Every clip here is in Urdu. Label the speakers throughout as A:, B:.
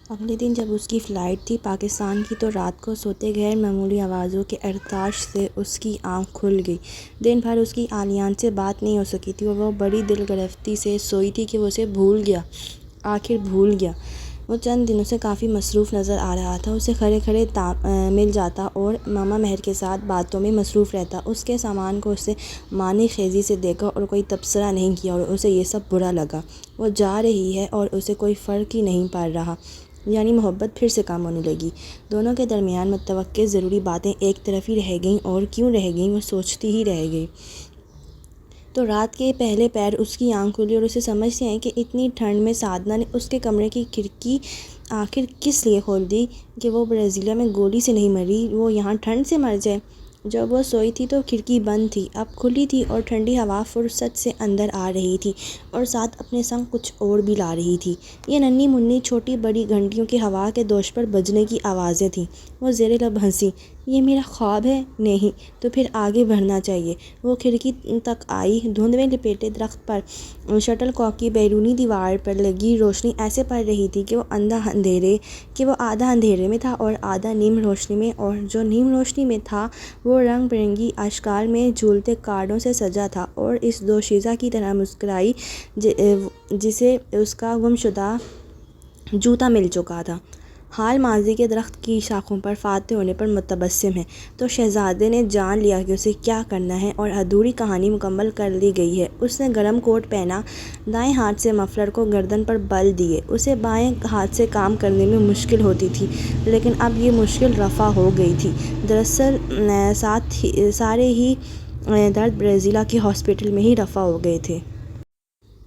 A: اگلے دن جب اس کی فلائٹ تھی پاکستان کی، تو رات کو سوتے غیر معمولی آوازوں کے ارتعاش سے اس کی آنکھ کھل گئی۔ دن بھر اس کی آلیان سے بات نہیں ہو سکی تھی اور وہ بڑی دل گرفتی سے سوئی تھی کہ وہ اسے بھول گیا، آخر بھول گیا۔ وہ چند دنوں سے کافی مصروف نظر آ رہا تھا، اسے کھڑے کھڑے مل جاتا اور ماما مہر کے ساتھ باتوں میں مصروف رہتا۔ اس کے سامان کو اسے معنی خیزی سے دیکھا اور کوئی تبصرہ نہیں کیا اور اسے یہ سب برا لگا۔ وہ جا رہی ہے اور اسے کوئی فرق ہی نہیں پڑ رہا، یعنی محبت پھر سے کم ہونے لگی۔ دونوں کے درمیان متوقع ضروری باتیں ایک طرف ہی رہ گئیں، اور کیوں رہ گئیں وہ سوچتی ہی رہ گئی۔ تو رات کے پہلے پہر اس کی آنکھ کھلی اور اسے سمجھ نہیں آئی کہ اتنی ٹھنڈ میں سادنہ نے اس کے کمرے کی کھڑکی آخر کس لیے کھول دی کہ وہ برازیل میں گولی سے نہیں مری، وہ یہاں ٹھنڈ سے مر جائے۔ جب وہ سوئی تھی تو کھڑکی بند تھی، اب کھلی تھی اور ٹھنڈی ہوا فرصت سے اندر آ رہی تھی اور ساتھ اپنے سنگ کچھ اور بھی لا رہی تھی۔ یہ ننھی منھی چھوٹی بڑی گھنٹیوں کی ہوا کے دوش پر بجنے کی آوازیں تھیں۔ وہ زیر لب ہنسی۔ یہ میرا خواب ہے؟ نہیں تو پھر آگے بڑھنا چاہیے۔ وہ کھڑکی تک آئی۔ دھند میں لپٹے درخت پر شٹل کاک کی بیرونی دیوار پر لگی روشنی ایسے پڑ رہی تھی کہ وہ آدھا اندھیرے میں تھا اور آدھا نیم روشنی میں، اور جو نیم روشنی میں تھا وہ رنگ برنگی اشکال میں جھولتے کارڈوں سے سجا تھا اور اس دوشیزہ کی طرح مسکرائی جسے اس کا گمشدہ جوتا مل چکا تھا۔ حال ماضی کے درخت کی شاخوں پر فاتح ہونے پر متبسم ہے، تو شہزادے نے جان لیا کہ اسے کیا کرنا ہے اور ادھوری کہانی مکمل کر لی گئی ہے۔ اس نے گرم کوٹ پہنا، دائیں ہاتھ سے مفلر کو گردن پر بل دیے۔ اسے بائیں ہاتھ سے کام کرنے میں مشکل ہوتی تھی، لیکن اب یہ مشکل رفع ہو گئی تھی۔ دراصل سارے ہی درد برازیل کے ہاسپٹل میں ہی رفع ہو گئے تھے۔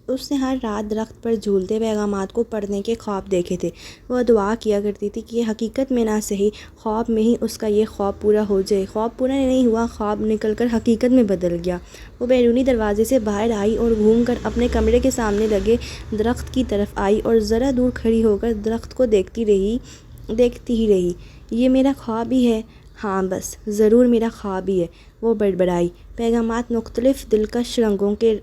A: اس نے ہر رات درخت پر جھولتے پیغامات کو پڑھنے کے خواب دیکھے تھے۔ وہ دعا کیا کرتی تھی کہ یہ حقیقت میں نہ صحیح، خواب میں ہی اس کا یہ خواب پورا ہو جائے۔ خواب پورا نہیں ہوا، خواب نکل کر حقیقت میں بدل گیا۔ وہ بیرونی دروازے سے باہر آئی اور گھوم کر اپنے کمرے کے سامنے لگے درخت کی طرف آئی اور ذرا دور کھڑی ہو کر درخت کو دیکھتی ہی رہی۔ یہ میرا خواب ہی ہے؟ ہاں بس ضرور میرا خواب ہی ہے، وہ بڑبڑائی۔ پیغامات مختلف دلکش رنگوں کے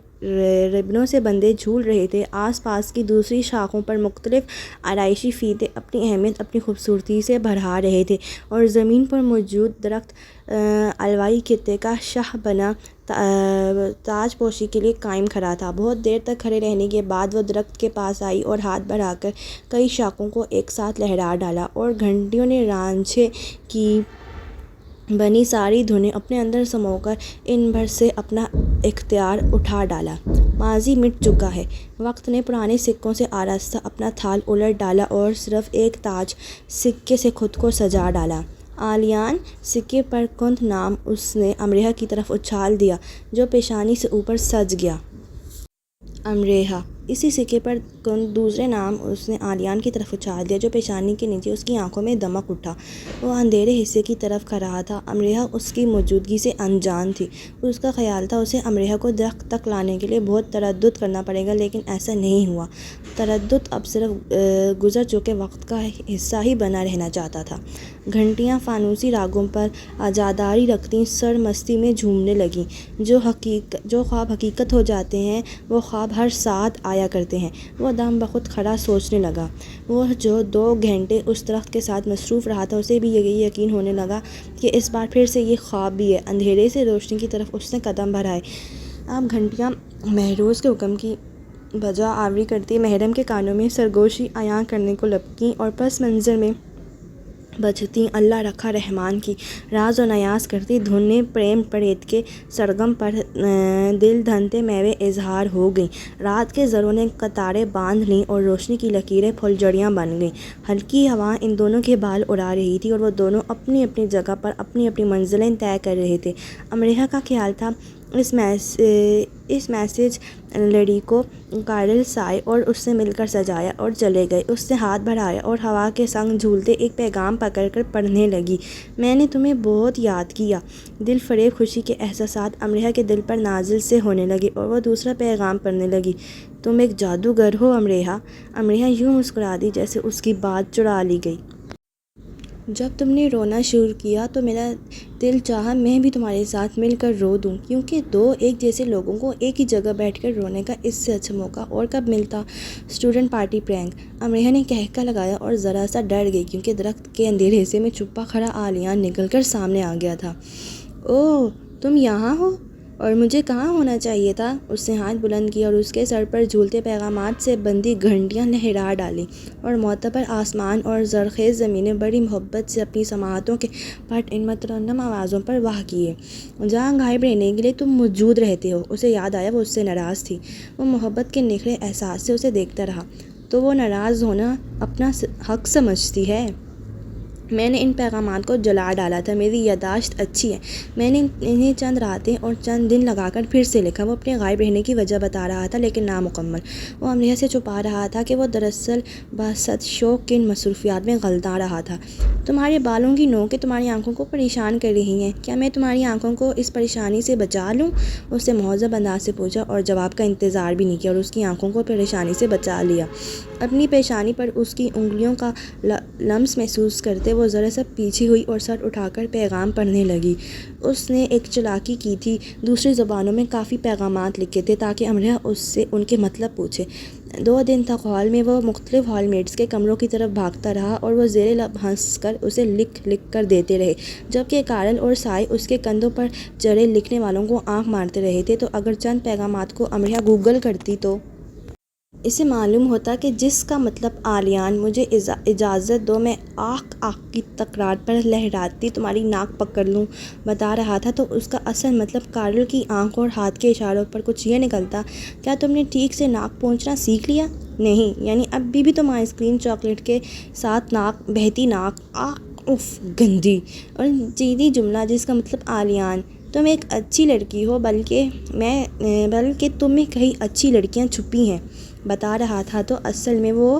A: ربنوں سے بندھے جھول رہے تھے۔ آس پاس کی دوسری شاخوں پر مختلف آرائشی فیتے اپنی اہمیت اپنی خوبصورتی سے بڑھا رہے تھے، اور زمین پر موجود درخت الوائی خطے کا شاہ بنا تاج پوشی کے لیے قائم کھڑا تھا۔ بہت دیر تک کھڑے رہنے کے بعد وہ درخت کے پاس آئی اور ہاتھ بڑھا کر کئی شاخوں کو ایک ساتھ لہرا ڈالا، اور گھنٹیوں نے رانجھے کی بنی ساری دھنیں اپنے اندر سمو کر ان بھر سے اپنا اختیار اٹھا ڈالا۔ ماضی مٹ چکا ہے۔ وقت نے پرانے سکوں سے آراستہ اپنا تھال الٹ ڈالا اور صرف ایک تاج سکے سے خود کو سجا ڈالا۔ آلیان سکے پر کند نام اس نے امریحہ کی طرف اچھال دیا، جو پیشانی سے اوپر سج گیا۔ امریحہ۔ اسی سکے پر کند دوسرے نام اس نے آلیان کی طرف اچھال دیا، جو پیشانی کے نیچے اس کی آنکھوں میں دمک اٹھا۔ وہ اندھیرے حصے کی طرف کھا رہا تھا۔ امریحہ اس کی موجودگی سے انجان تھی۔ اس کا خیال تھا اسے امریحہ کو درخت تک لانے کے لیے بہت تردد کرنا پڑے گا، لیکن ایسا نہیں ہوا۔ تردد اب صرف گزر چکے وقت کا حصہ ہی بنا رہنا چاہتا تھا۔ گھنٹیاں فانوسی راگوں پر عزاداری رکھتیں سر مستی میں جھومنے لگیں۔ جو خواب حقیقت ہو جاتے ہیں وہ خواب ہر ساتھ آیا کرتے ہیں۔ وہ دم بخود کھڑا سوچنے لگا۔ وہ جو 2 گھنٹے اس درخت کے ساتھ مصروف رہا تھا، اسے بھی یہ یقین ہونے لگا کہ اس بار پھر سے یہ خواب بھی ہے۔ اندھیرے سے روشنی کی طرف اس نے قدم بڑھائے۔ اب گھنٹیاں محروس کے حکم کی بجا آوری کرتی محرم کے کانوں میں سرگوشی عیاں کرنے کو لپکیں اور پس منظر میں بجتیں اللہ رکھا رحمان کی راز و نیاز کرتی دھنیں پریم پریت کے سرگم پر دل دھنتے میوے اظہار ہو گئیں۔ رات کے زروں نے قطاریں باندھ لیں اور روشنی کی لکیریں پھلجھڑیاں بن گئیں۔ ہلکی ہوا ان دونوں کے بال اڑا رہی تھی اور وہ دونوں اپنی اپنی جگہ پر اپنی اپنی منزلیں طے کر رہے تھے۔ امریحہ کا خیال تھا اس میسج لڑی کو کارلس آئے اور اس سے مل کر سجایا اور چلے گئے۔ اس نے ہاتھ بڑھایا اور ہوا کے سنگ جھولتے ایک پیغام پکڑ کر پڑھنے لگی۔ میں نے تمہیں بہت یاد کیا۔ دل فریب خوشی کے احساسات امریحہ کے دل پر نازل سے ہونے لگے اور وہ دوسرا پیغام پڑھنے لگی۔ تم ایک جادوگر ہو امریحہ۔ امریحہ یوں مسکرا دی جیسے اس کی بات چرا لی گئی۔ جب تم نے رونا شروع کیا تو میرا دل چاہا میں بھی تمہارے ساتھ مل کر رو دوں، کیونکہ دو ایک جیسے لوگوں کو ایک ہی جگہ بیٹھ کر رونے کا اس سے اچھا موقع اور کب ملتا۔ اسٹوڈنٹ پارٹی پرینک، امریہ نے کہکا لگایا اور ذرا سا ڈر گئی کیونکہ درخت کے اندھیرے حصے میں چھپا کھڑا عالیان نکل کر سامنے آ گیا تھا۔ اوہ، تم یہاں ہو؟ اور مجھے کہاں ہونا چاہیے تھا؟ اس نے ہاتھ بلند کیا اور اس کے سر پر جھولتے پیغامات سے بندھی گھنٹیاں لہرا ڈالیں، اور معتبر آسمان اور زرخیز زمینیں بڑی محبت سے اپنی سماعتوں کے پٹ ان مترنم آوازوں پر واہ کیے۔ جہاں غائب رہنے کے لیے تم موجود رہتے ہو۔ اسے یاد آیا وہ اس سے ناراض تھی۔ وہ محبت کے نکھرے احساس سے اسے دیکھتا رہا۔ تو وہ ناراض ہونا اپنا حق سمجھتی ہے؟ میں نے ان پیغامات کو جلا ڈالا تھا، میری یادداشت اچھی ہے، میں نے انہیں چند راتیں اور چند دن لگا کر پھر سے لکھا۔ وہ اپنے غائب رہنے کی وجہ بتا رہا تھا لیکن نامکمل۔ وہ امریہ سے چھپا رہا تھا کہ وہ دراصل باسط شوق کی ان مصروفیات میں غلطاں رہا تھا۔ تمہارے بالوں کی نوکیں تمہاری آنکھوں کو پریشان کر رہی ہیں، کیا میں تمہاری آنکھوں کو اس پریشانی سے بچا لوں؟ اس نے مہذب انداز سے پوچھا اور جواب کا انتظار بھی نہیں کیا اور اس کی آنکھوں کو پریشانی سے بچا لیا۔ اپنی پیشانی پر اس کی انگلیوں کا لمس محسوس کرتے وہ ذرا سا پیچھے ہوئی اور سر اٹھا کر پیغام پڑھنے لگی۔ اس نے ایک چالاکی کی تھی، دوسری زبانوں میں کافی پیغامات لکھے تھے تاکہ امریہ اس سے ان کے مطلب پوچھے۔ 2 دن تک ہال میں وہ مختلف ہال میٹس کے کمروں کی طرف بھاگتا رہا اور وہ زیر لب ہنس کر اسے لکھ کر دیتے رہے، جبکہ کارل اور سائے اس کے کندھوں پر چڑھے لکھنے والوں کو آنکھ مارتے رہے تھے۔ تو اگر چند پیغامات کو امریہ گوگل کرتی تو اسے معلوم ہوتا کہ جس کا مطلب عالیان مجھے اجازت دو میں آخ آخ کی تکرار پر لہراتی تمہاری ناک پکڑ لوں بتا رہا تھا، تو اس کا اصل مطلب کارل کی آنکھوں اور ہاتھ کے اشاروں پر کچھ یہ نکلتا: کیا تم نے ٹھیک سے ناک پونچھنا سیکھ لیا؟ نہیں، یعنی اب بھی تم آئس کریم چاکلیٹ کے ساتھ ناک بہتی ناک، آخ اف گندی۔ اور جیدی جملہ جس کا مطلب عالیان تم ایک اچھی لڑکی ہو، بلکہ تم میں کئی اچھی لڑکیاں چھپی ہیں بتا رہا تھا، تو اصل میں وہ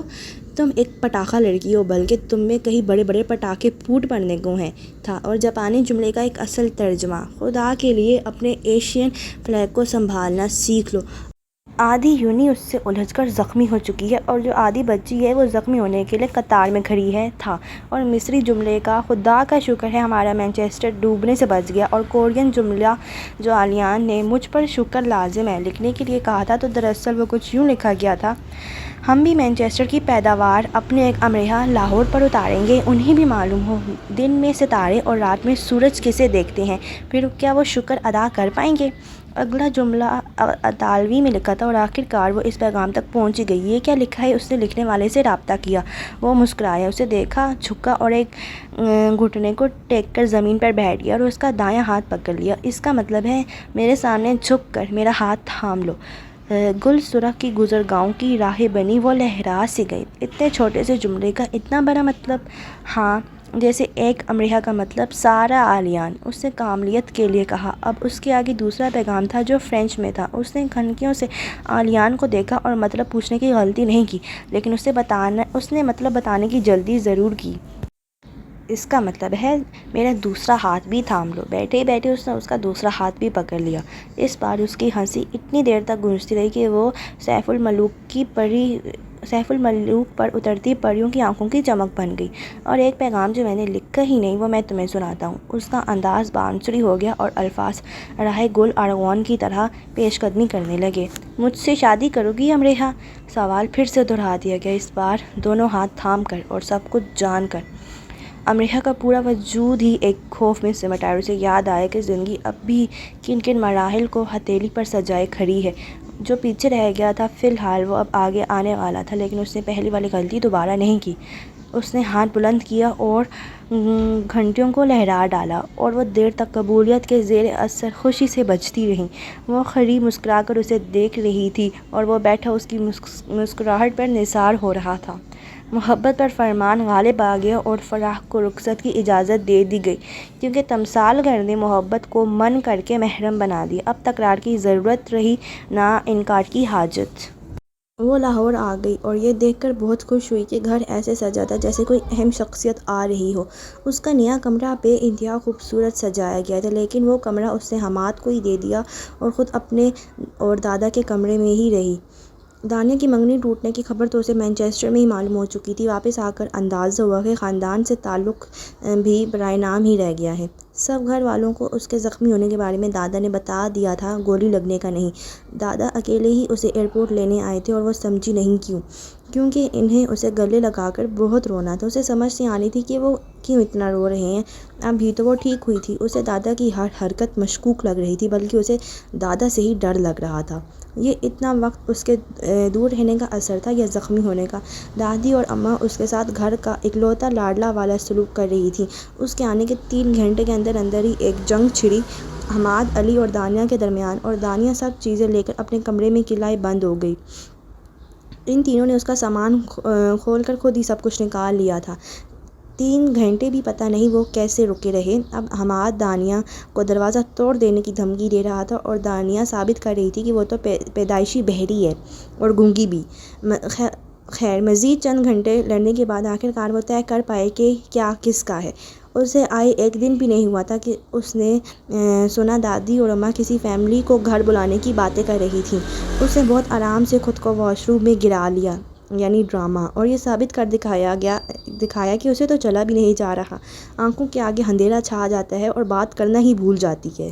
A: تم ایک پٹاخہ لڑکی ہو، بلکہ تم میں کئی بڑے بڑے پٹاخے پھوٹ پڑنے کو ہیں تھا۔ اور جاپانی جملے کا ایک اصل ترجمہ: خدا کے لیے اپنے ایشین فلیگ کو سنبھالنا سیکھ لو۔ آدھی یونی اس سے الجھ کر زخمی ہو چکی ہے اور جو آدھی بچی ہے وہ زخمی ہونے کے لیے قطار میں کھڑی ہے تھا۔ اور مصری جملے کا: خدا کا شکر ہے ہمارا مانچسٹر ڈوبنے سے بچ گیا۔ اور کورین جملہ جو عالیان نے مجھ پر شکر لازم ہے لکھنے کے لیے کہا تھا، تو دراصل وہ کچھ یوں لکھا گیا تھا: ہم بھی مانچسٹر کی پیداوار اپنے ایک امریہ لاہور پر اتاریں گے، انہیں بھی معلوم ہو دن میں ستارے اور رات میں سورج کسے دیکھتے ہیں، پھر کیا وہ شکر ادا کر پائیں گے؟ اگلا جملہ اطالوی میں لکھا تھا اور آخر کار وہ اس پیغام تک پہنچ گئی: یہ کیا لکھا ہے؟ اس نے لکھنے والے سے رابطہ کیا۔ وہ مسکرایا، اسے دیکھا، جھکا اور ایک گھٹنے کو ٹیک کر زمین پر بیٹھ گیا اور اس کا دایاں ہاتھ پکڑ لیا۔ اس کا مطلب ہے میرے سامنے جھک کر میرا ہاتھ تھام لو۔ گل سرخ کی گزرگاہوں کی راہیں بنی، وہ لہرا سی گئی۔ اتنے چھوٹے سے جملے کا اتنا بڑا مطلب! ہاں، جیسے ایک امریہ کا مطلب سارا عالیان، اس نے کاملیت کے لیے کہا۔ اب اس کے آگے دوسرا پیغام تھا جو فرینچ میں تھا۔ اس نے کھنکیوں سے عالیان کو دیکھا اور مطلب پوچھنے کی غلطی نہیں کی، لیکن اس نے مطلب بتانے کی جلدی ضرور کی۔ اس کا مطلب ہے میرا دوسرا ہاتھ بھی تھام لو۔ بیٹھے ہی بیٹھے اس نے اس کا دوسرا ہاتھ بھی پکڑ لیا۔ اس بار اس کی ہنسی اتنی دیر تک گونجتی رہی کہ وہ سیف الملوک پر اترتی پریوں کی آنکھوں کی چمک بن گئی۔ اور ایک پیغام جو میں نے لکھا ہی نہیں، وہ میں تمہیں سناتا ہوں۔ اس کا انداز بانسری ہو گیا اور الفاظ راہ گل آراگون کی طرح پیش قدمی کرنے لگے۔ مجھ سے شادی کرو گی امریہ؟ سوال پھر سے دہرا دیا گیا، اس بار دونوں ہاتھ تھام کر اور سب کچھ جان کر۔ امریہ کا پورا وجود ہی ایک خوف میں سمٹ آیا اور اسے یاد آیا کہ زندگی اب بھی کن کن مراحل کو ہتھیلی پر سجائے کھڑی ہے۔ جو پیچھے رہ گیا تھا فی الحال وہ اب آگے آنے والا تھا، لیکن اس نے پہلی والی غلطی دوبارہ نہیں کی۔ اس نے ہاتھ بلند کیا اور گھنٹیوں کو لہرا ڈالا، اور وہ دیر تک قبولیت کے زیر اثر خوشی سے بجتی رہیں۔ وہ کھڑی مسکرا کر اسے دیکھ رہی تھی اور وہ بیٹھا اس کی مسکراہٹ پر نثار ہو رہا تھا۔ محبت پر فرمان غالب آ گیا اور فراق کو رخصت کی اجازت دے دی گئی، کیونکہ تمثال گر نے محبت کو من کر کے محرم بنا دیا۔ اب تکرار کی ضرورت رہی نہ انکار کی حاجت۔ وہ لاہور آ گئی اور یہ دیکھ کر بہت خوش ہوئی کہ گھر ایسے سجا تھا جیسے کوئی اہم شخصیت آ رہی ہو۔ اس کا نیا کمرہ بے انتہا خوبصورت سجایا گیا تھا، لیکن وہ کمرہ اس نے حماد کو ہی دے دیا اور خود اپنے اور دادا کے کمرے میں ہی رہی۔ دانیہ کی منگنی ٹوٹنے کی خبر تو اسے مانچسٹر میں ہی معلوم ہو چکی تھی۔ واپس آ کر اندازہ ہوا کہ خاندان سے تعلق بھی برائے نام ہی رہ گیا ہے۔ سب گھر والوں کو اس کے زخمی ہونے کے بارے میں دادا نے بتا دیا تھا، گولی لگنے کا نہیں۔ دادا اکیلے ہی اسے ایئرپورٹ لینے آئے تھے اور وہ سمجھی نہیں کیونکہ انہیں اسے گلے لگا کر بہت رونا تھا۔ اسے سمجھ نہیں آنی تھی کہ وہ کیوں اتنا رو رہے ہیں۔ اب بھی تو وہ ٹھیک ہوئی تھی۔ اسے دادا کی ہر حرکت مشکوک لگ رہی تھی، بلکہ اسے دادا سے ہی ڈر لگ رہا تھا۔ یہ اتنا وقت اس کے دور رہنے کا اثر تھا یا زخمی ہونے کا؟ دادی اور اماں اس کے ساتھ گھر کا اکلوتا لاڈلا والا سلوک کر رہی تھیں۔ اس کے آنے کے 3 گھنٹے کے اندر اندر ہی ایک جنگ چھڑی حماد، علی اور دانیہ کے درمیان، اور دانیہ سب چیزیں لے کر اپنے کمرے میں قلعہ بند ہو گئی۔ ان تینوں نے اس کا سامان کھول کر خود ہی سب کچھ نکال لیا تھا۔ 3 گھنٹے بھی پتہ نہیں وہ کیسے رکے رہے۔ اب حماد دانیہ کو دروازہ توڑ دینے کی دھمکی دے رہا تھا اور دانیہ ثابت کر رہی تھی کہ وہ تو پیدائشی بہری ہے اور گونگی بھی۔ خیر مزید چند گھنٹے لڑنے کے بعد آخرکار وہ طے کر پائے کہ کیا کس کا ہے۔ اسے آئے 1 دن بھی نہیں ہوا تھا کہ اس نے سنا دادی اور اماں کسی فیملی کو گھر بلانے کی باتیں کر رہی تھیں۔ اس نے بہت آرام سے خود کو واش روم میں گرا لیا، یعنی ڈرامہ، اور یہ ثابت کر دکھایا کہ اسے تو چلا بھی نہیں جا رہا۔ آنکھوں کے آگے اندھیرا چھا جاتا ہے اور بات کرنا ہی بھول جاتی ہے۔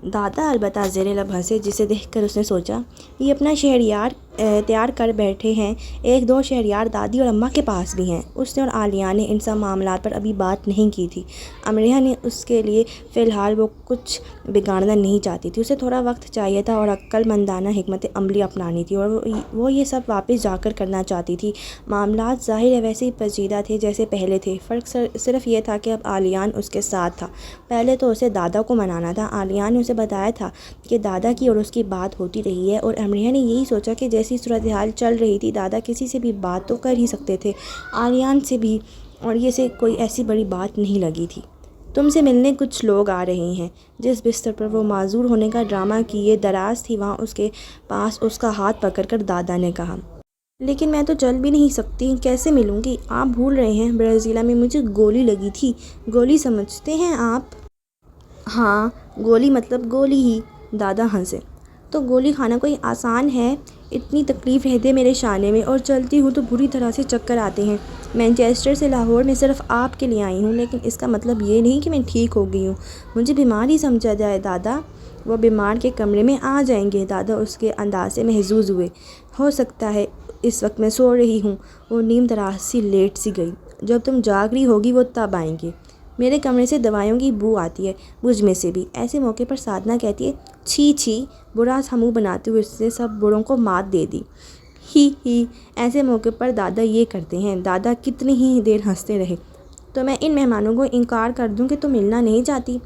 A: دادا البتہ زیر لب ہنسے، جسے دیکھ کر اس نے سوچا یہ اپنا شہریار تیار کر بیٹھے ہیں۔ 1-2 شہریار دادی اور اماں کے پاس بھی ہیں۔ اس نے اور عالیہ نے ان سب معاملات پر ابھی بات نہیں کی تھی۔ امریہ نے اس کے لیے فی الحال وہ کچھ بگاڑنا نہیں چاہتی تھی۔ اسے تھوڑا وقت چاہیے تھا اور عقل مندانہ حکمت عملی اپنانی تھی، اور وہ یہ سب واپس جا کر کرنا چاہتی تھی۔ معاملات ظاہر ہے ویسے ہی پیچیدہ تھے جیسے پہلے تھے۔ فرق صرف یہ تھا کہ اب عالیان اس کے ساتھ تھا۔ پہلے تو اسے دادا کو منانا تھا۔ عالیہ نے اسے بتایا تھا کہ دادا کی اور اس کی بات ہوتی رہی ہے، اور امریہ نے یہی سوچا کہ جیسی صورتحال چل رہی تھی دادا کسی سے بھی بات تو کر ہی سکتے تھے، عالیان سے بھی، اور یہ سے کوئی ایسی بڑی بات نہیں لگی تھی۔ تم سے ملنے کچھ لوگ آ رہے ہیں۔ جس بستر پر وہ معذور ہونے کا ڈرامہ کیے دراز تھی وہاں اس کے پاس اس کا ہاتھ پکڑ کر دادا نے کہا۔ لیکن میں تو چل بھی نہیں سکتی، کیسے ملوں گی؟ آپ بھول رہے ہیں برازیلیا میں مجھے گولی لگی تھی۔ گولی سمجھتے ہیں آپ؟ ہاں، گولی مطلب گولی ہی۔ دادا ہنسے۔ تو گولی کھانا کوئی آسان ہے؟ اتنی تکلیف رہتے میرے شانے میں، اور چلتی ہوں تو بری طرح سے چکر آتے ہیں۔ مانچسٹر سے لاہور میں صرف آپ کے لیے آئی ہوں، لیکن اس کا مطلب یہ نہیں کہ میں ٹھیک ہو گئی ہوں۔ مجھے بیمار ہی سمجھا جائے دادا۔ وہ بیمار کے کمرے میں آ جائیں گے؟ دادا اس کے انداز سے محظوظ ہوئے۔ ہو سکتا ہے اس وقت میں سو رہی ہوں۔ وہ نیم دراز سی لیٹ سی گئی۔ جب تم جاگ رہی ہوگی وہ تب آئیں گے۔ میرے کمرے سے دوائیوں کی بو آتی ہے، مجھ میں سے بھی۔ ایسے موقع پر سادھنا کہتی ہے، چھی چھی، برا سا منہ بناتے ہوئے اس نے سب بروں کو مات دے دی۔ ہی ہی، ایسے موقع پر دادا یہ کرتے ہیں۔ دادا کتنی ہی دیر ہنستے رہے۔ تو میں ان مہمانوں کو انکار کر دوں کہ تم ملنا نہیں چاہتی؟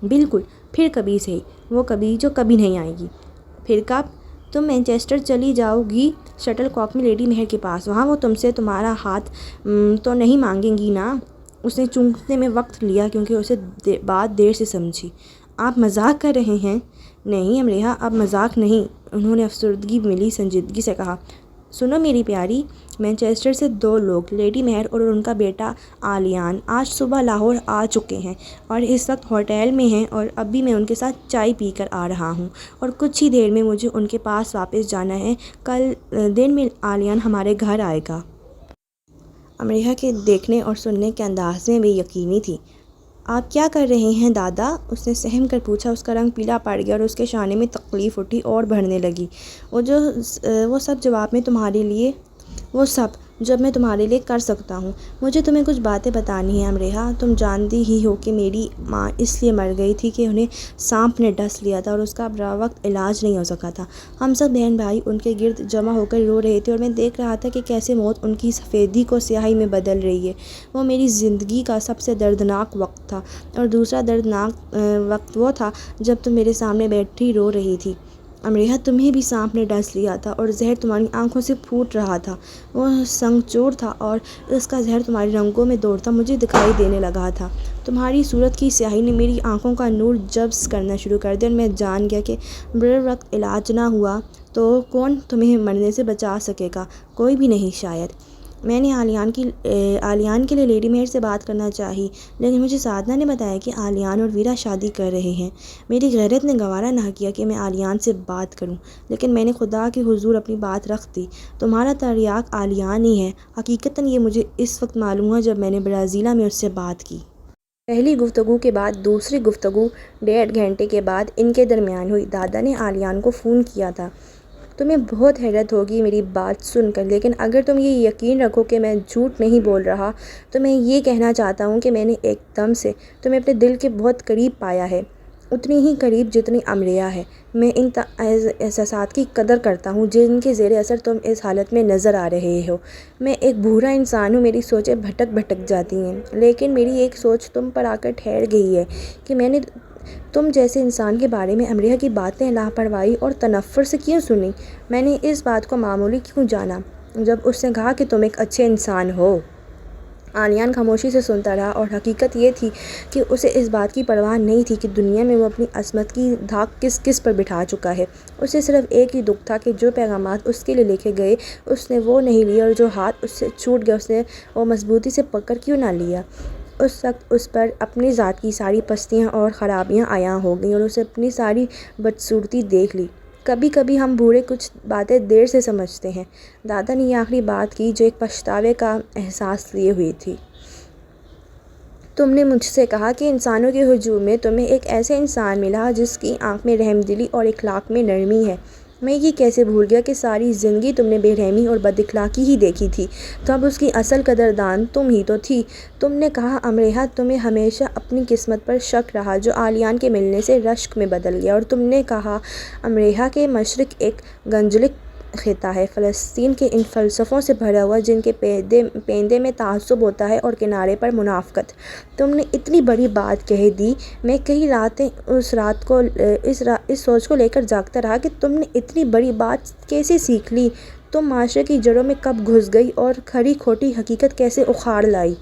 A: بالکل، پھر کبھی صحیح، وہ کبھی جو کبھی نہیں آئے گی۔ پھر کب؟ تم مانچسٹر چلی جاؤ گی شٹل کاک میں لیڈی مہر کے پاس، وہاں وہ تم سے تمہارا ہاتھ تو نہیں مانگیں گی نا؟ اس نے چونکنے میں وقت لیا کیونکہ اسے بات دیر سے سمجھی۔ آپ مذاق کر رہے ہیں؟ نہیں امریہ، اب مذاق نہیں، انہوں نے افسردگی ملی سنجیدگی سے کہا۔ سنو میری پیاری، مانچسٹر سے 2 لوگ، لیڈی مہر اور ان کا بیٹا عالیان، آج صبح لاہور آ چکے ہیں اور اس وقت ہوٹل میں ہیں، اور ابھی میں ان کے ساتھ چائے پی کر آ رہا ہوں، اور کچھ ہی دیر میں مجھے ان کے پاس واپس جانا ہے۔ کل دن میں عالیان ہمارے گھر آئے گا۔ امریہ کے دیکھنے اور سننے کے انداز میں بے یقینی تھی۔ آپ کیا کر رہے ہیں دادا؟ اس نے سہم کر پوچھا۔ اس کا رنگ پیلا پڑ گیا اور اس کے شانے میں تکلیف اٹھی اور بڑھنے لگی۔ وہ سب جواب میں تمہارے لیے، وہ سب جب میں تمہارے لیے کر سکتا ہوں۔ مجھے تمہیں کچھ باتیں بتانی ہیں امریہ۔ تم جانتی ہی ہو کہ میری ماں اس لیے مر گئی تھی کہ انہیں سانپ نے ڈس لیا تھا اور اس کا بروقت علاج نہیں ہو سکا تھا۔ ہم سب بہن بھائی ان کے گرد جمع ہو کر رو رہے تھے، اور میں دیکھ رہا تھا کہ کیسے موت ان کی سفیدی کو سیاہی میں بدل رہی ہے۔ وہ میری زندگی کا سب سے دردناک وقت تھا، اور دوسرا دردناک وقت وہ تھا جب تم میرے سامنے بیٹھی رو رہی تھی۔ امریہ، تمہیں بھی سانپ نے ڈس لیا تھا اور زہر تمہاری آنکھوں سے پھوٹ رہا تھا۔ وہ سنگ چور تھا اور اس کا زہر تمہاری رنگوں میں دوڑتا مجھے دکھائی دینے لگا تھا۔ تمہاری صورت کی سیاہی نے میری آنکھوں کا نور جبس کرنا شروع کر دیا، اور میں جان گیا کہ بروقت علاج نہ ہوا تو کون تمہیں مرنے سے بچا سکے گا؟ کوئی بھی نہیں شاید۔ میں نے آلیان کے لیے لیڈی مہر سے بات کرنا چاہی، لیکن مجھے سادھنا نے بتایا کہ آلیان اور ویرا شادی کر رہے ہیں۔ میری غیرت نے گوارا نہ کیا کہ میں آلیان سے بات کروں، لیکن میں نے خدا کے حضور اپنی بات رکھ دی۔ تمہارا تریاق آلیان ہی ہے۔ حقیقتاً یہ مجھے اس وقت معلوم ہوا جب میں نے برازیلا میں اس سے بات کی۔ پہلی گفتگو کے بعد دوسری گفتگو 1.5 گھنٹے کے بعد ان کے درمیان ہوئی۔ دادا نے آلیان کو فون کیا تھا۔ تمہیں بہت حیرت ہوگی میری بات سن کر، لیکن اگر تم یہ یقین رکھو کہ میں جھوٹ نہیں بول رہا تو میں یہ کہنا چاہتا ہوں کہ میں نے ایک دم سے تمہیں اپنے دل کے بہت قریب پایا ہے، اتنی ہی قریب جتنی امریا ہے۔ میں ان احساسات کی قدر کرتا ہوں جن کے زیر اثر تم اس حالت میں نظر آ رہے ہو۔ میں ایک بھورا انسان ہوں، میری سوچیں بھٹک جاتی ہیں، لیکن میری ایک سوچ تم پر آ کر ٹھہر گئی ہے کہ میں نے تم جیسے انسان کے بارے میں امریا کی باتیں لاپرواہی اور تنفر سے کیوں سنی؟ میں نے اس بات کو معمولی کیوں جانا جب اس نے کہا کہ تم ایک اچھے انسان ہو؟ آلیان خاموشی سے سنتا رہا، اور حقیقت یہ تھی کہ اسے اس بات کی پرواہ نہیں تھی کہ دنیا میں وہ اپنی عصمت کی دھاک کس پر بٹھا چکا ہے۔ اسے صرف ایک ہی دکھ تھا کہ جو پیغامات اس کے لیے لکھے گئے اس نے وہ نہیں لیے، اور جو ہاتھ اس سے چھوٹ گیا اس نے وہ مضبوطی سے پکڑ کیوں نہ لیا۔ اس وقت اس پر اپنی ذات کی ساری پستیاں اور خرابیاں عیاں ہو گئیں، اور اسے اپنی ساری بدصورتی دیکھ لی۔ کبھی کبھی ہم بوڑھے کچھ باتیں دیر سے سمجھتے ہیں۔ دادا نے یہ آخری بات کی جو ایک پچھتاوے کا احساس لیے ہوئی تھی۔ تم نے مجھ سے کہا کہ انسانوں کے ہجوم میں تمہیں ایک ایسے انسان ملا جس کی آنکھ میں رحم دلی اور اخلاق میں نرمی ہے۔ میں یہ کیسے بھول گیا کہ ساری زندگی تم نے بے رحمی اور بد اخلاقی ہی دیکھی تھی، تب اس کی اصل قدردان تم ہی تو تھی۔ تم نے کہا امریا تمہیں ہمیشہ اپنی قسمت پر شک رہا جو آلیان کے ملنے سے رشک میں بدل گیا، اور تم نے کہا امریا کہ مشرق ایک گنجلک خطہ ہے، فلسطین کے ان فلسفوں سے بھرا ہوا جن کے پیندے میں تعصب ہوتا ہے اور کنارے پر منافقت۔ تم نے اتنی بڑی بات کہہ دی۔ میں کئی راتیں اس سوچ کو لے کر جاگتا رہا کہ تم نے اتنی بڑی بات کیسے سیکھ لی، تم معاشرے کی جڑوں میں کب گھس گئی اور کھری کھوٹی حقیقت کیسے اکھاڑ لائی۔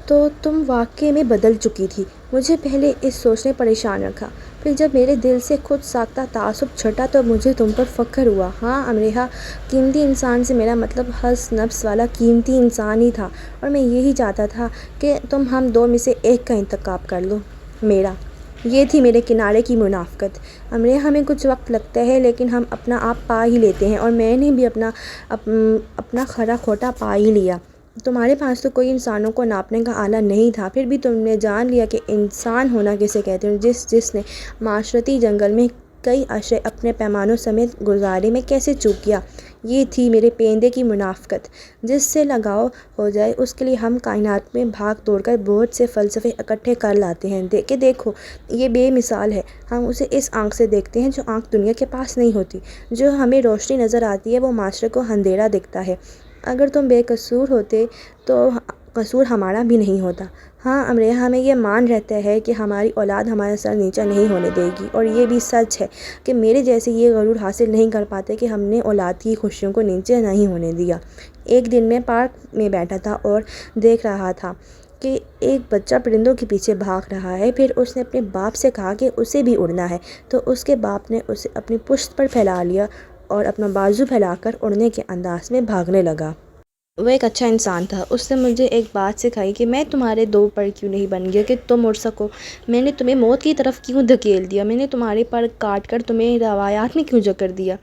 A: تو تم واقعے میں بدل چکی تھی۔ مجھے پہلے اس سوچ نے پریشان رکھا، پھر جب میرے دل سے خود ساختہ تعصب چھٹا تو مجھے تم پر فخر ہوا۔ ہاں امریا، قیمتی انسان سے میرا مطلب حسن نفس والا قیمتی انسان ہی تھا، اور میں یہی چاہتا تھا کہ تم ہم دو میں سے ایک کا انتخاب کر لو۔ میرا یہ تھی میرے کنارے کی منافقت۔ امریا، ہمیں کچھ وقت لگتا ہے لیکن ہم اپنا آپ پا ہی لیتے ہیں، اور میں نے بھی اپنا کھرا کھوٹا پا ہی لیا۔ تمہارے پاس تو کوئی انسانوں کو ناپنے کا آلہ نہیں تھا، پھر بھی تم نے جان لیا کہ انسان ہونا کسے کہتے ہیں، جس نے معاشرتی جنگل میں کئی عشرے اپنے پیمانوں سمیت گزارے میں کیسے چوک کیا۔ یہ تھی میرے پیندے کی منافقت۔ جس سے لگاؤ ہو جائے اس کے لیے ہم کائنات میں بھاگ دوڑ کر بہت سے فلسفے اکٹھے کر لاتے ہیں کہ دیکھو یہ بے مثال ہے۔ ہم اسے اس آنکھ سے دیکھتے ہیں جو آنکھ دنیا کے پاس نہیں ہوتی۔ جو ہمیں روشنی نظر آتی ہے وہ معاشرے کو اندھیرا دکھتا ہے۔ اگر تم بے قصور ہوتے تو قصور ہمارا بھی نہیں ہوتا۔ ہاں امریا، ہمیں یہ مان رہتا ہے کہ ہماری اولاد ہمارا سر نیچا نہیں ہونے دے گی، اور یہ بھی سچ ہے کہ میرے جیسے یہ غرور حاصل نہیں کر پاتے کہ ہم نے اولاد کی خوشیوں کو نیچے نہیں ہونے دیا۔ ایک دن میں پارک میں بیٹھا تھا اور دیکھ رہا تھا کہ ایک بچہ پرندوں کے پیچھے بھاگ رہا ہے۔ پھر اس نے اپنے باپ سے کہا کہ اسے بھی اڑنا ہے، تو اس کے باپ نے اسے اپنی پشت پر پھیلا لیا اور اپنا بازو پھیلا کر اڑنے کے انداز میں بھاگنے لگا۔ وہ ایک اچھا انسان تھا۔ اس نے مجھے ایک بات سکھائی کہ میں تمہارے دو پر کیوں نہیں بن گیا کہ تم اڑ سکو۔ میں نے تمہیں موت کی طرف کیوں دھکیل دیا؟ میں نے تمہارے پر کاٹ کر تمہیں روایات میں کیوں جکڑ دیا؟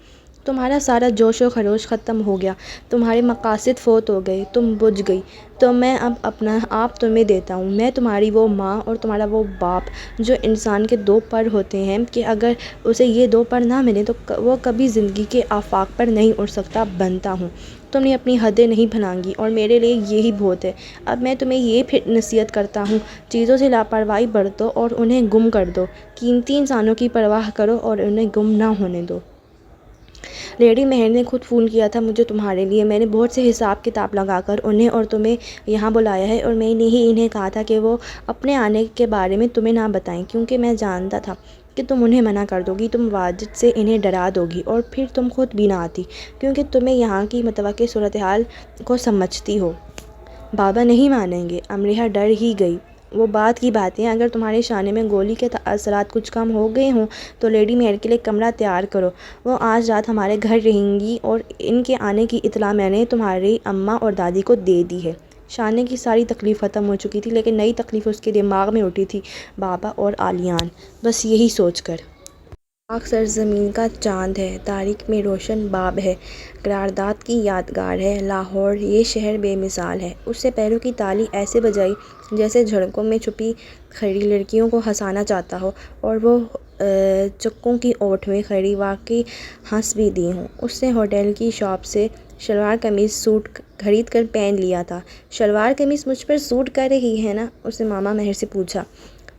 A: تمہارا سارا جوش و خروش ختم ہو گیا، تمہارے مقاصد فوت ہو گئے، تم بجھ گئی، تو میں اب اپنا آپ تمہیں دیتا ہوں۔ میں تمہاری وہ ماں اور تمہارا وہ باپ جو انسان کے دو پر ہوتے ہیں کہ اگر اسے یہ دو پر نہ ملے تو وہ کبھی زندگی کے آفاق پر نہیں اڑ سکتا بنتا ہوں۔ تم نے اپنی حدیں نہیں بھلانگی اور میرے لیے یہی بہت ہے۔ اب میں تمہیں یہ پھر نصیحت کرتا ہوں، چیزوں سے لاپرواہی برتو اور انہیں گم کر دو۔ قیمتی انسانوں کی پرواہ کرو اور انہیں گم نہ ہونے دو۔ لیڈی مہر نے خود فون کیا تھا مجھے تمہارے لیے۔ میں نے بہت سے حساب کتاب لگا کر انہیں اور تمہیں یہاں بلایا ہے، اور میں نے ہی انہیں کہا تھا کہ وہ اپنے آنے کے بارے میں تمہیں نہ بتائیں، کیونکہ میں جانتا تھا کہ تم انہیں منع کر دو گی، تم واجد سے انہیں ڈرا دو گی، اور پھر تم خود بھی نہ آتی، کیونکہ تمہیں یہاں کی متوقع صورتحال کو سمجھتی ہو۔ بابا نہیں مانیں گے۔ امریا ڈر ہی گئی۔ وہ بات کی باتیں، اگر تمہارے شانے میں گولی کے اثرات کچھ کم ہو گئے ہوں تو لیڈی مہر کے لیے کمرہ تیار کرو، وہ آج رات ہمارے گھر رہیں گی، اور ان کے آنے کی اطلاع میں نے تمہاری اماں اور دادی کو دے دی ہے۔ شانے کی ساری تکلیف ختم ہو چکی تھی، لیکن نئی تکلیف اس کے دماغ میں اٹھی تھی، بابا اور آلیان، بس یہی سوچ کر۔ پاک سرزمین کا چاند ہے، تاریخ میں روشن باب ہے، قرارداد کی یادگار ہے، لاہور یہ شہر بے مثال ہے۔ اس سے پیروں کی تالی ایسے بجائی جیسے جھڑکوں میں چھپی کھڑی لڑکیوں کو ہنسانا چاہتا ہو، اور وہ چکوں کی اوٹ میں کھڑی واقعی ہنس بھی دی ہوں۔ اس نے ہوٹل کی شاپ سے شلوار قمیص سوٹ خرید کر پہن لیا تھا۔ شلوار قمیص مجھ پر سوٹ کر رہی ہے نا؟ اس نے ماما مہر سے پوچھا۔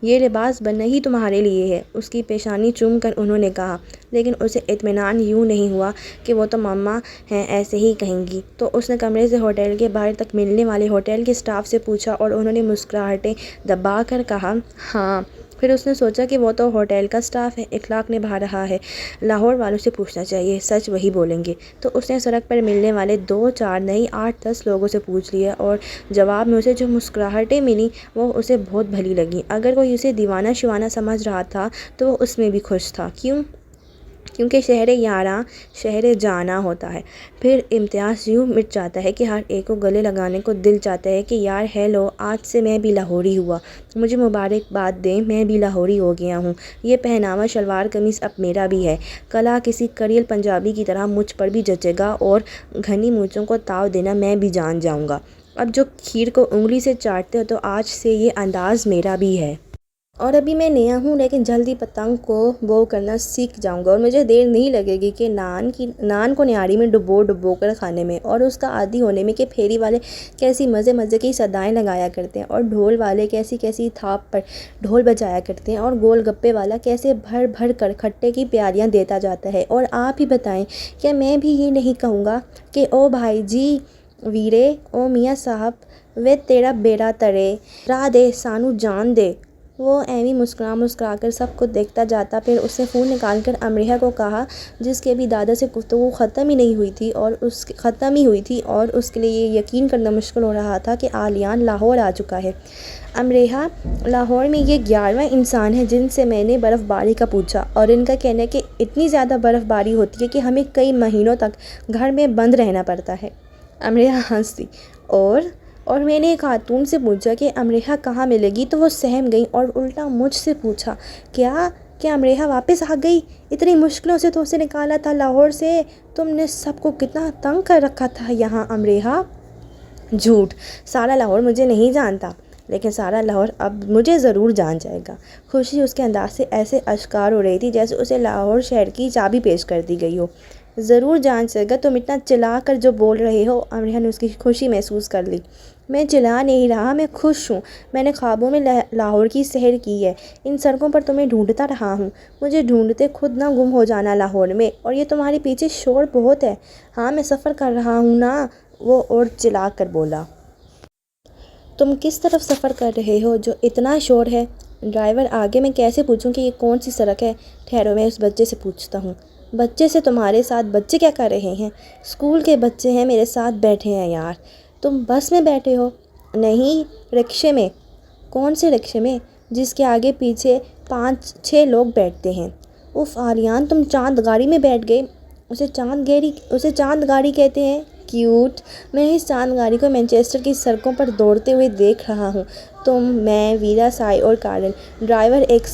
A: یہ لباس بنا ہی تمہارے لیے ہے، اس کی پیشانی چوم کر انہوں نے کہا، لیکن اسے اطمینان یوں نہیں ہوا کہ وہ تو ماما ہیں، ایسے ہی کہیں گی۔ تو اس نے کمرے سے ہوٹل کے باہر تک ملنے والے ہوٹل کے اسٹاف سے پوچھا، اور انہوں نے مسکراہٹیں دبا کر کہا، ہاں۔ پھر اس نے سوچا کہ وہ تو ہوٹل کا اسٹاف ہے، اخلاق نبھا رہا ہے، لاہور والوں سے پوچھنا چاہیے، سچ وہی بولیں گے۔ تو اس نے سڑک پر ملنے والے 2 4 نہیں 8 10 لوگوں سے پوچھ لیا، اور جواب میں اسے جو مسکراہٹیں ملیں وہ اسے بہت بھلی لگیں۔ اگر کوئی اسے دیوانہ شیوانہ سمجھ رہا تھا تو وہ اس میں بھی خوش تھا۔ کیونکہ شہر یاراں شہر جانا ہوتا ہے۔ پھر امتیاز یوں مٹ جاتا ہے کہ ہر ایک کو گلے لگانے کو دل چاہتا ہے کہ یار ہیلو، آج سے میں بھی لاہوری ہوا، مجھے مبارکباد دیں، میں بھی لاہوری ہو گیا ہوں۔ یہ پہناوا شلوار قمیص اب میرا بھی ہے، کلا کسی کڑیل پنجابی کی طرح مجھ پر بھی جچے گا، اور گھنی مونچھوں کو تاؤ دینا میں بھی جان جاؤں گا۔ اب جو کھیر کو انگلی سے چاٹتے ہو، تو آج سے یہ انداز میرا بھی ہے۔ اور ابھی میں نیا ہوں، لیکن جلدی پتنگ کو بو کرنا سیکھ جاؤں گا، اور مجھے دیر نہیں لگے گی کہ نان کو نہاری میں ڈبو کر کھانے میں، اور اس کا عادی ہونے میں کہ پھیری والے کیسی مزے کی صدائیں لگایا کرتے ہیں، اور ڈھول والے کیسی تھاپ پر ڈھول بجایا کرتے ہیں، اور گول گپے والا کیسے بھر کر کھٹے کی پیالیاں دیتا جاتا ہے۔ اور آپ ہی بتائیں، کیا میں بھی یہ نہیں کہوں گا کہ او بھائی جی ویرے، او میاں صاحب وے تیرا بیڑا ترے، راہ دے سانو جان دے۔ وہ ایویں مسکرا کر سب کو دیکھتا جاتا۔ پھر اس نے فون نکال کر امریحہ کو کہا، جس کے بھی دادا سے گفتگو ختم ہی ہوئی تھی، اور اس کے لیے یہ یقین کرنا مشکل ہو رہا تھا کہ آلیان لاہور آ چکا ہے۔ امریحہ، لاہور میں یہ 11واں انسان ہے جن سے میں نے برف باری کا پوچھا، اور ان کا کہنا ہے کہ اتنی زیادہ برف باری ہوتی ہے کہ ہمیں کئی مہینوں تک گھر میں بند رہنا پڑتا ہے۔ امریحہ ہنس دی، اور میں نے ایک خاتون سے پوچھا کہ امریحہ کہاں ملے گی، تو وہ سہم گئی اور الٹا مجھ سے پوچھا، کیا امریحہ واپس آ گئی؟ اتنی مشکلوں سے تو اسے نکالا تھا لاہور سے، تم نے سب کو کتنا تنگ کر رکھا تھا یہاں امریحہ۔ جھوٹ، سارا لاہور مجھے نہیں جانتا، لیکن سارا لاہور اب مجھے ضرور جان جائے گا۔ خوشی اس کے انداز سے ایسے اشکار ہو رہی تھی جیسے اسے لاہور شہر کی چابی پیش کر دی گئی ہو۔ ضرور جان جائے گا، تم اتنا چلا کر جو بول رہے ہو۔ امریحہ نے اس کی خوشی محسوس کر لی۔ میں چلا نہیں رہا، میں خوش ہوں۔ میں نے خوابوں میں لاہور کی سیر کی ہے، ان سڑکوں پر تمہیں ڈھونڈتا رہا ہوں، مجھے ڈھونڈتے خود نہ گم ہو جانا لاہور میں، اور یہ تمہارے پیچھے شور بہت ہے۔ ہاں میں سفر کر رہا ہوں نا، وہ اور چلا کر بولا۔ تم کس طرف سفر کر رہے ہو جو اتنا شور ہے؟ ڈرائیور آگے، میں کیسے پوچھوں کہ یہ کون سی سڑک ہے؟ ٹھہرو، میں اس بچے سے پوچھتا ہوں۔ بچے سے؟ تمہارے ساتھ بچے کیا کر رہے ہیں؟ اسکول کے بچے ہیں، میرے ساتھ بیٹھے ہیں یار۔ تم بس میں بیٹھے ہو؟ نہیں، رکشے میں۔ کون سے رکشے میں؟ جس کے آگے پیچھے 5 6 لوگ بیٹھتے ہیں۔ اف آلیان، تم چاند گاڑی میں بیٹھ گئے؟ اسے چاند گاڑی کہتے ہیں؟ کیوٹ۔ میں اس چاند گاڑی کو مانچسٹر کی سڑکوں پر دوڑتے ہوئے دیکھ رہا ہوں۔ تم، میں، ویرا، سائی اور کارل، ڈرائیور ایک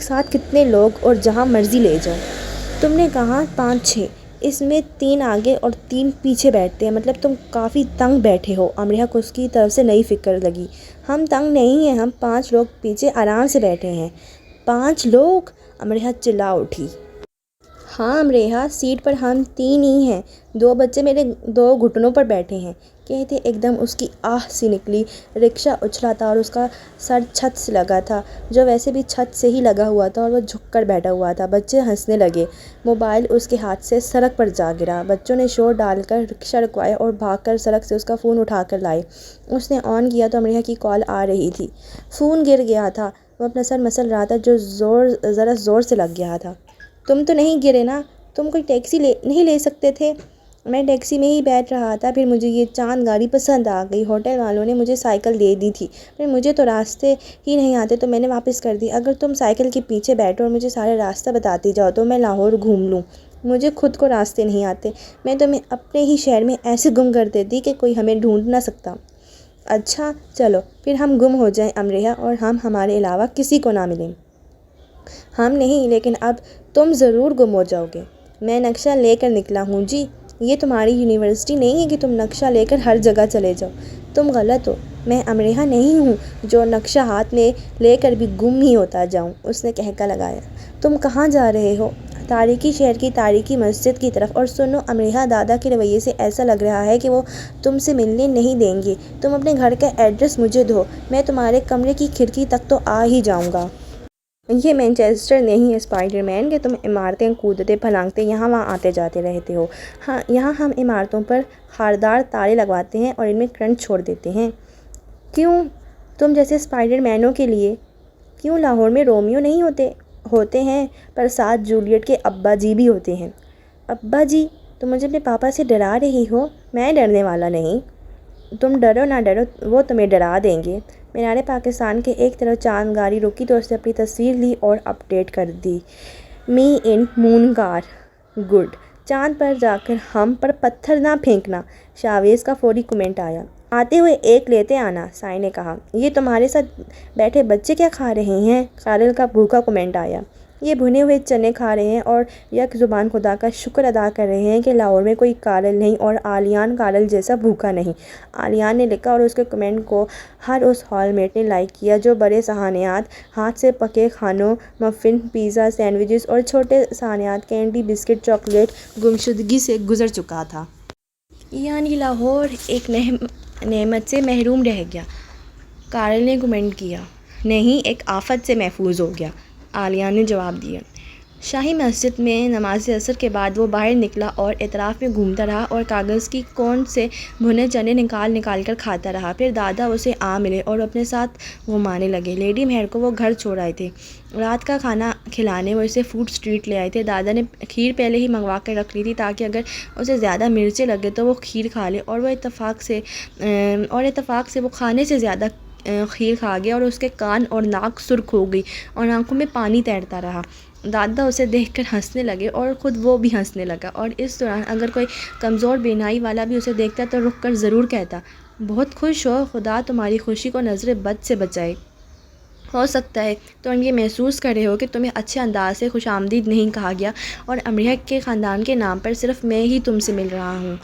A: ساتھ کتنے لوگ، اور جہاں مرضی لے جاؤ۔ تم نے کہا 5 6، اس میں 3 آگے اور 3 پیچھے بیٹھتے ہیں، مطلب تم کافی تنگ بیٹھے ہو۔ امریحہ کو اس کی طرف سے نئی فکر لگی۔ ہم تنگ نہیں ہیں، ہم 5 لوگ پیچھے آرام سے بیٹھے ہیں۔ 5 لوگ؟ امریحہ چلا اٹھی۔ ہاں امریحہ، سیٹ پر ہم 3 ہی ہیں، 2 بچے میرے 2 گھٹنوں پر بیٹھے ہیں۔ کہتے ایک دم اس کی آہ سی نکلی۔ رکشہ اچھلا تھا اور اس کا سر چھت سے لگا تھا، جو ویسے بھی چھت سے ہی لگا ہوا تھا، اور وہ جھک کر بیٹھا ہوا تھا۔ بچے ہنسنے لگے۔ موبائل اس کے ہاتھ سے سڑک پر جا گرا۔ بچوں نے شور ڈال کر رکشہ رکوایا اور بھاگ کر سڑک سے اس کا فون اٹھا کر لائے۔ اس نے آن کیا تو امریحہ کی کال آ رہی تھی۔ فون گر گیا تھا، وہ اپنا سر مسل رہا تھا جو ذرا زور سے لگ گیا تھا۔ تم تو نہیں گرے نا؟ تم کوئی ٹیکسی نہیں لے سکتے تھے؟ میں ٹیکسی میں ہی بیٹھ رہا تھا، پھر مجھے یہ چاند گاڑی پسند آ گئی۔ ہوٹل والوں نے مجھے سائیکل دے دی تھی، پھر مجھے تو راستے ہی نہیں آتے تو میں نے واپس کر دی۔ اگر تم سائیکل کے پیچھے بیٹھو اور مجھے سارے راستہ بتاتی جاؤ تو میں لاہور گھوم لوں۔ مجھے خود کو راستے نہیں آتے، میں تمہیں اپنے ہی شہر میں ایسے گم کر دیتی کہ کوئی ہمیں ڈھونڈ نہ سکتا۔ اچھا چلو پھر ہم گم ہو جائیں امریہ، اور ہم ہمارے علاوہ کسی کو نہ ملیں۔ ہم نہیں، لیکن اب تم ضرور گم ہو جاؤ گے۔ میں نقشہ لے کر نکلا ہوں جی۔ یہ تمہاری یونیورسٹی نہیں ہے کہ تم نقشہ لے کر ہر جگہ چلے جاؤ۔ تم غلط ہو، میں امریہ نہیں ہوں جو نقشہ ہاتھ میں لے کر بھی گم ہی ہوتا جاؤں، اس نے کہکا لگایا۔ تم کہاں جا رہے ہو؟ تاریکی شہر کی تاریکی مسجد کی طرف۔ اور سنو امریہ، دادا کے رویے سے ایسا لگ رہا ہے کہ وہ تم سے ملنے نہیں دیں گے۔ تم اپنے گھر کا ایڈریس مجھے دو، میں تمہارے کمرے کی کھڑکی تک تو آ ہی جاؤں گا۔ یہ مانچسٹر نہیں ہے اسپائڈر مین کہ تم عمارتیں کودتے پھلانگتے یہاں وہاں آتے جاتے رہتے ہو۔ ہاں، یہاں ہم عمارتوں پر خاردار تالے لگواتے ہیں اور ان میں کرنٹ چھوڑ دیتے ہیں۔ کیوں؟ تم جیسے اسپائڈر مینوں کے لیے۔ کیوں لاہور میں رومیو نہیں ہوتے ہیں، پر ساتھ جولیٹ کے ابا جی بھی ہوتے ہیں۔ ابا جی؟ تم مجھے اپنے پاپا سے ڈرا رہی ہو؟ میں ڈرنے والا نہیں۔ تم ڈرو نہ ڈرو، وہ تمہیں ڈرا دیں گے۔ مینار پاکستان کے ایک طرف چاند گاڑی رکی تو اس نے اپنی تصویر لی اور اپڈیٹ کر دی۔ می ان مون کار، گڈ۔ چاند پر جا کر ہم پر پتھر نہ پھینکنا، شاویز کا فوری کمنٹ آیا۔ آتے ہوئے ایک لیتے آنا، سائے نے کہا۔ یہ تمہارے ساتھ بیٹھے بچے کیا کھا رہے ہیں؟ کارل کا بھوکا کمنٹ آیا۔ یہ بھنے ہوئے چنے کھا رہے ہیں اور یک زبان خدا کا شکر ادا کر رہے ہیں کہ لاہور میں کوئی کارل نہیں اور آلیان کارل جیسا بھوکا نہیں، آلیان نے لکھا، اور اس کے کمنٹ کو ہر اس ہال میٹ نے لائک کیا جو بڑے صحانیات ہاتھ سے پکے کھانوں، مفن، پیزا، سینڈوچز اور چھوٹے صحانیات کینڈی، بسکٹ، چاکلیٹ گمشدگی سے گزر چکا تھا۔ یعنی لاہور ایک نعمت سے محروم رہ گیا، کارل نے کمنٹ کیا۔ نہیں، ایک آفت سے محفوظ ہو گیا، آلیان نے جواب دیا۔ شاہی مسجد میں نماز عصر کے بعد وہ باہر نکلا اور اطراف میں گھومتا رہا اور کاغذ کی کون سے بھنے چنے نکال کر کھاتا رہا۔ پھر دادا اسے آ ملے اور اپنے ساتھ گھمانے لگے۔ لیڈی مہر کو وہ گھر چھوڑ آئے تھے، رات کا کھانا کھلانے وہ اسے فوڈ اسٹریٹ لے آئے تھے۔ دادا نے کھیر پہلے ہی منگوا کر رکھ لی تھی تاکہ اگر اسے زیادہ مرچیں لگے تو وہ کھیر کھا لے، اور اتفاق سے وہ کھانے سے زیادہ کھیر کھا گیا اور اس کے کان اور ناک سرخ ہو گئی اور آنکھوں میں پانی تیرتا رہا۔ دادا اسے دیکھ کر ہنسنے لگے اور خود وہ بھی ہنسنے لگا، اور اس دوران اگر کوئی کمزور بینائی والا بھی اسے دیکھتا تو رک کر ضرور کہتا، بہت خوش ہو، خدا تمہاری خوشی کو نظر بد سے بچائے۔ ہو سکتا ہے تم یہ محسوس کر رہے ہو کہ تمہیں اچھے انداز سے خوش آمدید نہیں کہا گیا اور امریہ کے خاندان کے نام پر صرف میں ہی تم سے مل رہا ہوں۔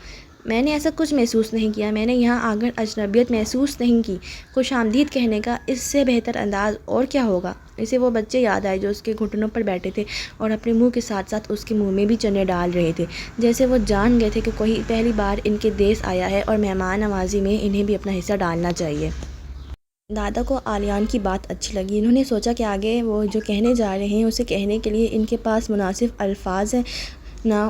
A: میں نے ایسا کچھ محسوس نہیں کیا، میں نے یہاں آ کر اجنبیت محسوس نہیں کی۔ خوش آمدید کہنے کا اس سے بہتر انداز اور کیا ہوگا؟ اسے وہ بچے یاد آئے جو اس کے گھٹنوں پر بیٹھے تھے اور اپنے منہ کے ساتھ ساتھ اس کے منہ میں بھی چنے ڈال رہے تھے، جیسے وہ جان گئے تھے کہ کوئی پہلی بار ان کے دیس آیا ہے اور مہمان نوازی میں انہیں بھی اپنا حصہ ڈالنا چاہیے۔ دادا کو آلیان کی بات اچھی لگی۔ انہوں نے سوچا کہ آگے وہ جو کہنے جا رہے ہیں اسے کہنے کے لیے ان کے پاس مناسب الفاظ ہیں نہ،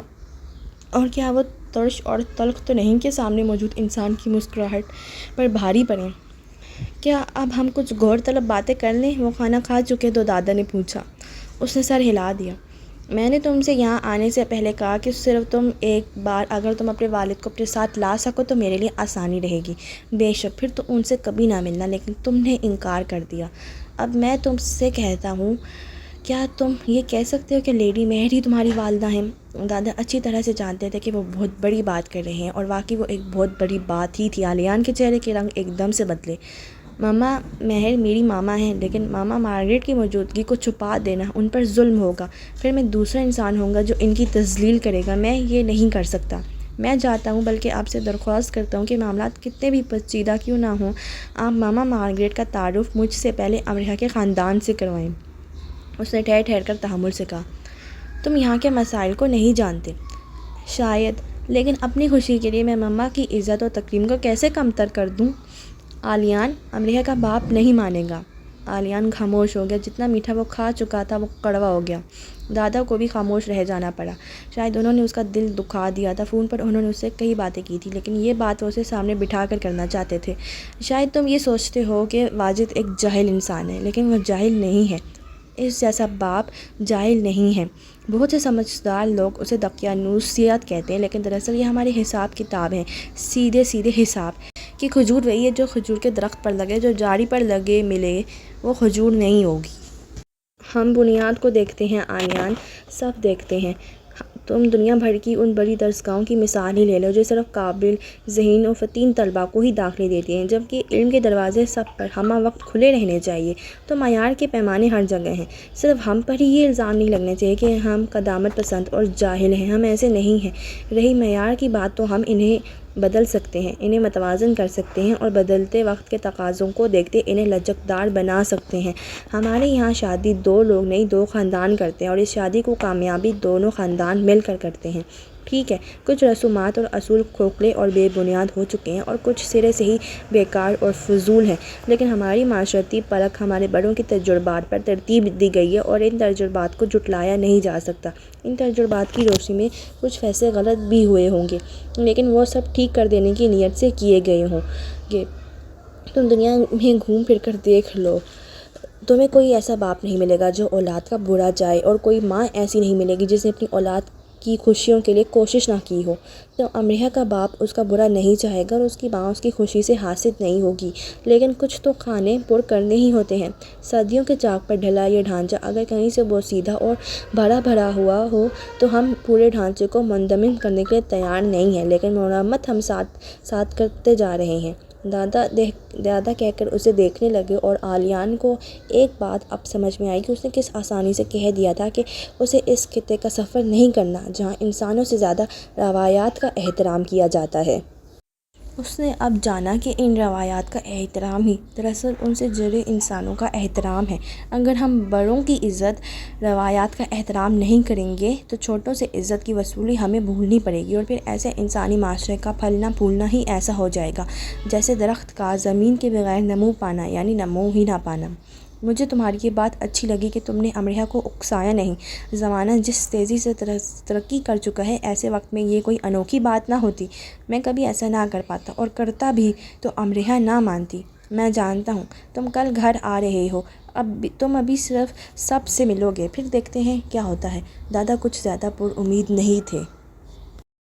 A: اور کیا وہ ترش اور تلخ تو نہیں کہ سامنے موجود انسان کی مسکراہٹ پر بھاری پڑیں۔ کیا اب ہم کچھ غور طلب باتیں کر لیں؟ وہ کھانا کھا چکے تو دادا نے پوچھا۔ اس نے سر ہلا دیا۔ میں نے تم سے یہاں آنے سے پہلے کہا کہ صرف تم ایک بار اگر تم اپنے والد کو اپنے ساتھ لا سکو تو میرے لیے آسانی رہے گی۔ بے شک، پھر تو ان سے کبھی نہ ملنا، لیکن تم نے انکار کر دیا۔ اب میں تم سے کہتا ہوں، کیا تم یہ کہہ سکتے ہو کہ لیڈی مہر ہی تمہاری والدہ ہیں؟ دادا اچھی طرح سے جانتے تھے کہ وہ بہت بڑی بات کر رہے ہیں، اور واقعی وہ ایک بہت بڑی بات ہی تھی۔ آلیان کے چہرے کے رنگ ایک دم سے بدلے۔ ماما مہر میری ماما ہیں، لیکن ماما مارگریٹ کی موجودگی کو چھپا دینا ان پر ظلم ہوگا، پھر میں دوسرا انسان ہوں گا جو ان کی تذلیل کرے گا۔ میں یہ نہیں کر سکتا۔ میں چاہتا ہوں، بلکہ آپ سے درخواست کرتا ہوں کہ معاملات کتنے بھی پیچیدہ کیوں نہ ہوں، آپ ماما مارگریٹ کا تعارف مجھ سے پہلے امریہ کے خاندان سے کروائیں۔ اس نے ٹھہر کر تحمل سے کہا، تم یہاں کے مسائل کو نہیں جانتے۔ شاید، لیکن اپنی خوشی کے لیے میں ماما کی عزت و تکریم کو کیسے کمتر کر دوں؟ آلیان، امریہ کا باپ نہیں مانے گا۔ آلیان خاموش ہو گیا۔ جتنا میٹھا وہ کھا چکا تھا وہ کڑوا ہو گیا۔ دادا کو بھی خاموش رہ جانا پڑا۔ شاید انہوں نے اس کا دل دکھا دیا تھا۔ فون پر انہوں نے اس سے کئی باتیں کی تھی، لیکن یہ بات وہ اسے سامنے بٹھا کر کرنا چاہتے تھے۔ شاید تم یہ سوچتے ہو کہ واجد ایک جاہل انسان ہے، لیکن وہ جاہل نہیں ہے۔ اس جیسا باپ جاہل نہیں ہے۔ بہت سے سمجھدار لوگ اسے دقیانوسیت کہتے ہیں، لیکن دراصل یہ ہماری حساب کتاب ہے، سیدھے سیدھے حساب کہ کھجور وہی ہے جو کھجور کے درخت پر لگے، جو جھاڑی پر لگے ملے وہ کھجور نہیں ہوگی۔ ہم بنیاد کو دیکھتے ہیں، آنیان صف دیکھتے ہیں۔ تم دنیا بھر کی ان بڑی درسگاہوں کی مثال ہی لے لو جو صرف قابل ذہن و فطن طلباء کو ہی داخلے دیتی ہیں، جبکہ علم کے دروازے سب پر ہمہ وقت کھلے رہنے چاہیے۔ تو معیار کے پیمانے ہر جگہ ہیں، صرف ہم پر ہی یہ الزام نہیں لگنا چاہیے کہ ہم قدامت پسند اور جاہل ہیں۔ ہم ایسے نہیں ہیں۔ رہی معیار کی بات، تو ہم انہیں بدل سکتے ہیں، انہیں متوازن کر سکتے ہیں اور بدلتے وقت کے تقاضوں کو دیکھتے انہیں لچکدار بنا سکتے ہیں۔ ہمارے یہاں شادی دو لوگ نہیں، دو خاندان کرتے ہیں، اور اس شادی کو کامیابی دونوں خاندان مل کر کرتے ہیں۔ ٹھیک ہے، کچھ رسومات اور اصول کھوکھلے اور بے بنیاد ہو چکے ہیں اور کچھ سرے سے ہی بیکار اور فضول ہیں، لیکن ہماری معاشرتی پرکھ ہمارے بڑوں کے تجربات پر ترتیب دی گئی ہے اور ان تجربات کو جھٹلایا نہیں جا سکتا۔ ان تجربات کی روشنی میں کچھ فیصلے غلط بھی ہوئے ہوں گے، لیکن وہ سب ٹھیک کر دینے کی نیت سے کیے گئے ہوں گے۔ تم دنیا میں گھوم پھر کر دیکھ لو، تمہیں کوئی ایسا باپ نہیں ملے گا جو اولاد کا برا چاہے، اور کوئی ماں ایسی نہیں ملے گی جس نے اپنی اولاد کی خوشیوں کے لیے کوشش نہ کی ہو۔ تو امریہ کا باپ اس کا برا نہیں چاہے گا اور اس کی ماں اس کی خوشی سے حاسد نہیں ہوگی، لیکن کچھ تو کھانے پر کرنے ہی ہوتے ہیں۔ صدیوں کے چاک پر ڈھلا یہ ڈھانچہ اگر کہیں سے بہت سیدھا اور بھرا بھرا ہوا ہو تو ہم پورے ڈھانچے کو منضبط کرنے کے لیے تیار نہیں ہیں، لیکن مرمت ہم ساتھ ساتھ کرتے جا رہے ہیں۔ دادا کہہ کر اسے دیکھنے لگے اور آلیان کو ایک بات اب سمجھ میں آئی کہ اس نے کس آسانی سے کہہ دیا تھا کہ اسے اس خطے کا سفر نہیں کرنا جہاں انسانوں سے زیادہ روایات کا احترام کیا جاتا ہے۔ اس نے اب جانا کہ ان روایات کا احترام ہی دراصل ان سے جڑے انسانوں کا احترام ہے۔ اگر ہم بڑوں کی عزت، روایات کا احترام نہیں کریں گے تو چھوٹوں سے عزت کی وصولی ہمیں بھولنی پڑے گی، اور پھر ایسے انسانی معاشرے کا پھلنا پھولنا ہی ایسا ہو جائے گا جیسے درخت کا زمین کے بغیر نمو پانا، یعنی نمو ہی نہ پانا۔ مجھے تمہاری یہ بات اچھی لگی کہ تم نے امریہ کو اکسایا نہیں۔ زمانہ جس تیزی سے ترقی کر چکا ہے، ایسے وقت میں یہ کوئی انوکھی بات نہ ہوتی۔ میں کبھی ایسا نہ کر پاتا، اور کرتا بھی تو امریہ نہ مانتی۔ میں جانتا ہوں تم کل گھر آ رہے ہو، تم ابھی صرف سب سے ملو گے، پھر دیکھتے ہیں کیا ہوتا ہے۔ دادا کچھ زیادہ پر امید نہیں تھے۔